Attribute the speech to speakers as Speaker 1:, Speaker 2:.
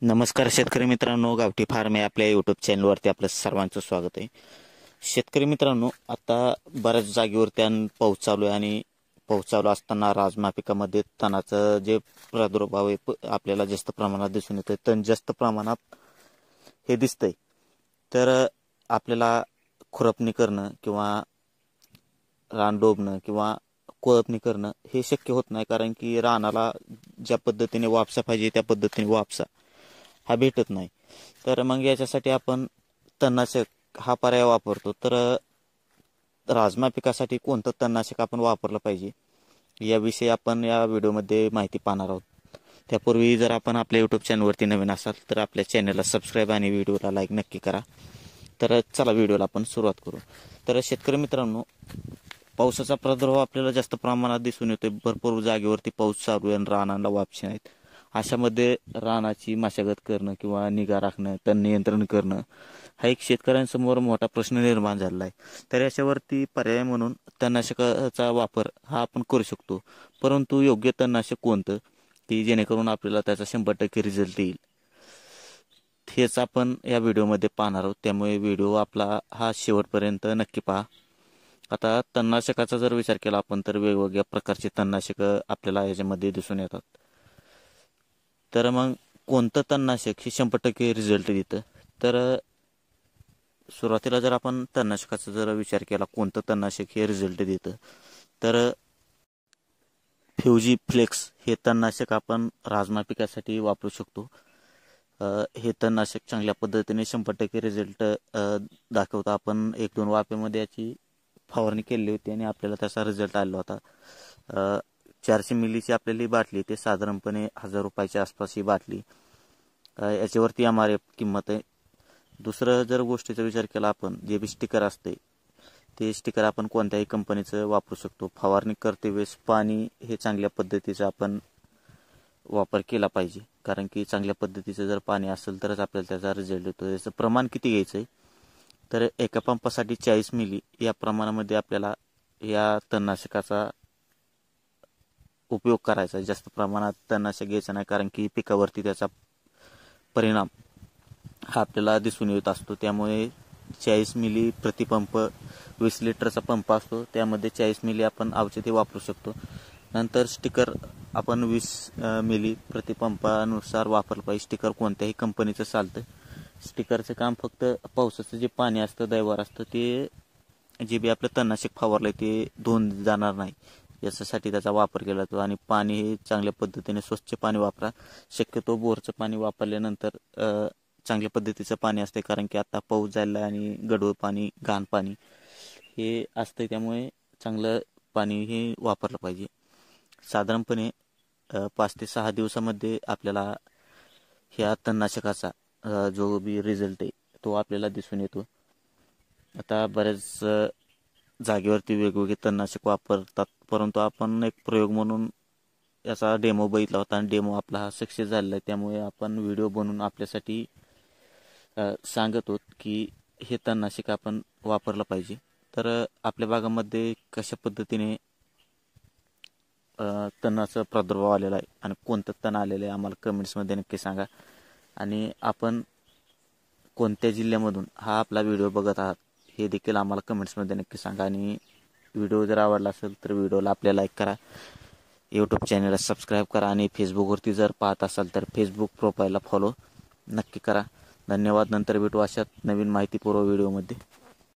Speaker 1: नमस्कार शेतकरी मित्रांनो, गावठी फार्म या आपल्या यूट्यूब चॅनलवरती आपलं सर्वांचं स्वागत आहे. शेतकरी मित्रांनो, आता बऱ्याच जागेवरती पाऊस चालू आहे आणि पाऊस चालू असताना राजमा पिकामध्ये तणाचं जे प्रादुर्भाव आहे आपल्याला जास्त प्रमाणात दिसून येतोय. तण जास्त प्रमाणात हे दिसतंय. तर आपल्याला खुरपणी करणं किंवा रान डोबणं किंवा कोळपणी करणं हे शक्य होत नाही, कारण की रानाला ज्या पद्धतीने वापसा पाहिजे त्या पद्धतीने वापसा हा भेटत नाही. तर मग याच्यासाठी आपण तणनाशक हा पर्याय वापरतो. तर राजमा पिकासाठी कोणतं तणनाशक आपण वापरलं पाहिजे याविषयी आपण या व्हिडिओमध्ये माहिती पाहणार आहोत. त्यापूर्वी जर आपण आपल्या यूट्यूब चॅनलवरती नवीन असाल तर आपल्या चॅनलला सबस्क्राईब आणि व्हिडिओला लाईक नक्की करा. तर चला व्हिडिओला आपण सुरुवात करू. तर शेतकरी मित्रांनो, पावसाचा प्रादुर्भाव आपल्याला जास्त प्रमाणात दिसून येतोय. भरपूर जागेवरती पाऊस चालू आहे आणि रानाला वापशी नाहीत. अशामध्ये रानाची मशागत करणं किंवा निगा राखणं, तण नियंत्रण करणं हा एक शेतकऱ्यांसमोर मोठा प्रश्न निर्माण झालेला आहे. तर याच्यावरती पर्याय म्हणून तणनाशकाचा वापर हा आपण करू शकतो. परंतु योग्य तणनाशक कोणतं की जेणेकरून आपल्याला त्याचा 100% रिझल्ट येईल, हेच आपण या व्हिडिओमध्ये पाहणार आहोत. त्यामुळे व्हिडिओ आपला हा शेवटपर्यंत नक्की पहा. आता तणनाशकाचा जर विचार केला आपण तर वेगवेगळ्या प्रकारचे तणनाशकं आपल्याला याच्यामध्ये दिसून येतात. तर मग कोणतं तणनाशक हे 100% रिझल्ट देतं? तर सुरुवातीला जर आपण तणनाशकाचा जर विचार केला, कोणतं तणनाशक हे रिझल्ट देतं, तर फ्युजी फ्लेक्स हे तणनाशक आपण राजमा पिकासाठी वापरू शकतो. हे तणनाशक चांगल्या पद्धतीने 100% रिझल्ट दाखवतं. आपण 1-2 वाफेमध्ये याची फवारणी केली होती आणि आपल्याला त्याचा रिझल्ट आला होता. 400 मिलीची आपल्याला ही बाटली, ते साधारणपणे 1000 रुपयाच्या आसपास ही बाटली. याच्यावरती MRF किंमत आहे. दुसरं जर गोष्टीचा विचार केला आपण, जे बी स्टिकर असते ते स्टिकर आपण कोणत्याही कंपनीचं वापरू शकतो. फवारणी करते वेळेस पाणी हे चांगल्या पद्धतीचं आपण वापर केला पाहिजे, कारण की चांगल्या पद्धतीचं जर पाणी असेल तरच आपल्याला त्याचा रिझल्ट येतो. याचं प्रमाण किती घ्यायचं आहे, तर एका पंपासाठी 40 मिली या प्रमाणामध्ये आपल्याला या तणनाशकाचा उपयोग करायचा. जास्त प्रमाणात तणनाशक घ्यायचं नाही, कारण की पिकावरती त्याचा परिणाम हा आपल्याला दिसून येत असतो. त्यामुळे 40 मिली प्रतिपंप, 20 लिटरचा पंप असतो त्यामध्ये 40 मिली आपण औषधी वापरू शकतो. नंतर स्टिकर आपण 20 मिली प्रतिपंपानुसार वापरलं पाहिजे. स्टिकर कोणत्याही कंपनीचं चालतं. स्टिकरचं काम फक्त पावसाचं जे पाणी असतं, दैवार असतं, ते जे बी आपलं तणनाशक फवारलं ते धुवून जाणार नाही याच्यासाठी त्याचा वापर केला जातो. आणि पाणी हे चांगल्या पद्धतीने स्वच्छ पाणी वापरा. शक्यतो बोरचं पाणी वापरल्यानंतर चांगल्या पद्धतीचं पाणी असते, कारण की आता पाऊस झाला आणि गढूळ पाणी, घाण पाणी हे असतं. त्यामुळे चांगलं पाणी हे वापरलं पाहिजे. साधारणपणे 5 ते 6 दिवसामध्ये आपल्याला ह्या तणनाशकाचा जो बी रिझल्ट आहे तो आपल्याला दिसून येतो. आता बऱ्याच जागेवरती वेगवेगळे तणनाशक वापरतात, परंतु आपण एक प्रयोग म्हणून याचा डेमो बघितला होता आणि डेमो आपला हा सक्सेस झालेला आहे. त्यामुळे आपण व्हिडिओ बनवून आपल्यासाठी सांगत आहोत की हे तणनाशक आपण वापरलं पाहिजे. तर आपल्या भागामध्ये कशा पद्धतीने तणाचा प्रादुर्भाव आलेला आहे आणि कोणतं तण आलेलं आहे आम्हाला कमेंट्समध्ये नक्की सांगा. आणि आपण कोणत्या जिल्ह्यामधून हा आपला व्हिडिओ बघत आहात हे देखील आम्हाला कमेंट्समध्ये नक्की सांगा. आणि व्हिडिओ जर आवडला असेल तर व्हिडिओला आपल्या लाईक करा, यूट्यूब चॅनलला सबस्क्राईब करा आणि फेसबुकवरती जर पाहत असाल तर फेसबुक प्रोफाईलला फॉलो नक्की करा. धन्यवाद. नंतर भेटू अशात नवीन माहितीपूर्व व्हिडिओमध्ये.